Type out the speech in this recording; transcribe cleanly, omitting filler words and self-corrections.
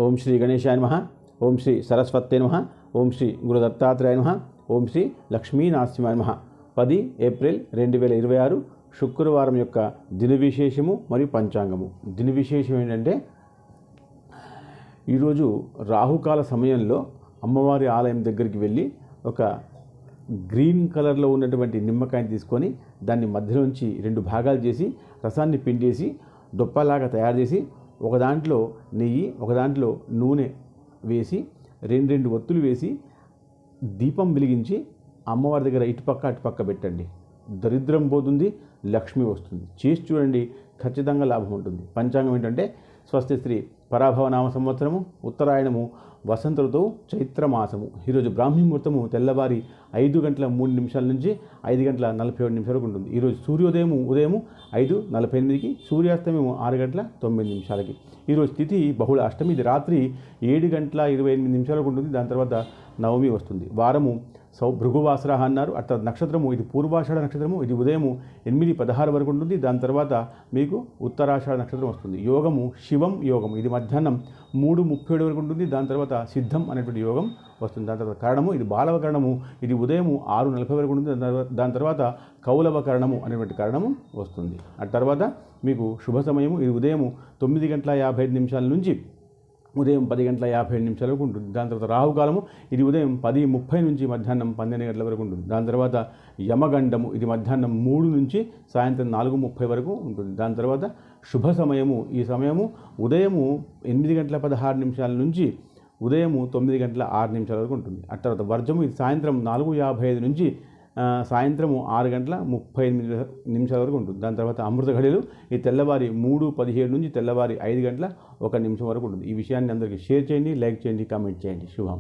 ఓం శ్రీ గణేశాయ నమః. ఓం శ్రీ సరస్వతే నమః. ఓం శ్రీ గురు దత్తాత్రేయ నమః. ఓం శ్రీ లక్ష్మీనరసింహాయ నమః. 10 ఏప్రిల్ 2026 శుక్రవారం యొక్క దిన విశేషము మరియు పంచాంగము. దిన విశేషం ఏంటంటే, ఈరోజు రాహుకాల సమయంలో అమ్మవారి ఆలయం దగ్గరికి వెళ్ళి ఒక గ్రీన్ కలర్లో ఉన్నటువంటి నిమ్మకాయని తీసుకొని దాన్ని మధ్యలోంచి 2 భాగాలు చేసి రసాన్ని పిండేసి డొప్పలాగా తయారు చేసి ఒక దాంట్లో నెయ్యి ఒక దాంట్లో నూనె వేసి 2 ఒత్తులు వేసి దీపం వెలిగించి అమ్మవారి దగ్గర ఇటుపక్క అటుపక్క పెట్టండి. దరిద్రం పోతుంది, లక్ష్మి వస్తుంది. చేసి చూడండి, ఖచ్చితంగా లాభం ఉంటుంది. పంచాంగం ఏంటంటే, స్వస్తి శ్రీ పరాభవనామ సంవత్సరము, ఉత్తరాయణము, వసంత ఋతువు, చైత్రమాసము. ఈరోజు బ్రాహ్మీ ముహూర్తము తెల్లవారి 5:03 నుంచి 5:47 వరకు ఉంటుంది. ఈరోజు సూర్యోదయము ఉదయము 5:48కి, సూర్యాస్తమయము 6:09. ఈరోజు తిథి బహుళ అష్టమి, ఇది రాత్రి 7:28 వరకు ఉంటుంది. దాని తర్వాత నవమి వస్తుంది. వారము భృగువాసర అన్నారు. అట్లా నక్షత్రము ఇది పూర్వాషాఢ నక్షత్రము, ఇది ఉదయము 8:16 వరకు ఉంటుంది. దాని తర్వాత మీకు ఉత్తరాషాఢ నక్షత్రం వస్తుంది. యోగము శివం యోగము, ఇది మధ్యాహ్నం 3:37 వరకు ఉంటుంది. దాని తర్వాత సిద్ధం అనేటువంటి యోగం వస్తుంది. దాని తర్వాత కరణము, ఇది బాలవ కరణము, ఇది ఉదయము 6:40 వరకు ఉంటుంది. దాని తర్వాత కౌలవ కరణము అనేటువంటి కరణము వస్తుంది. ఆ తర్వాత మీకు శుభ సమయము, ఇది ఉదయము 9:55 నుంచి ఉదయం 10:57 వరకు ఉంటుంది. దాని తర్వాత రాహుకాలము, ఇది ఉదయం 10:30 నుంచి మధ్యాహ్నం 12 గంటల వరకు ఉంటుంది. దాని తర్వాత యమగండము, ఇది మధ్యాహ్నం 3 నుంచి సాయంత్రం 4:30 వరకు ఉంటుంది. దాని తర్వాత శుభ సమయము, ఈ సమయము ఉదయము 8:16 నుంచి ఉదయము 9:06 వరకు ఉంటుంది. ఆ తర్వాత వర్జము, ఇది సాయంత్రం 4:55 నుంచి సాయంత్రము 6:38 వరకు ఉంటుంది. దాని తర్వాత అమృత ఘడియలు, ఈ తెల్లవారి 3:17 నుంచి తెల్లవారి 5:01 వరకు ఉంటుంది. ఈ విషయాన్ని అందరికీ షేర్ చేయండి, లైక్ చేయండి, కామెంట్ చేయండి. శుభం.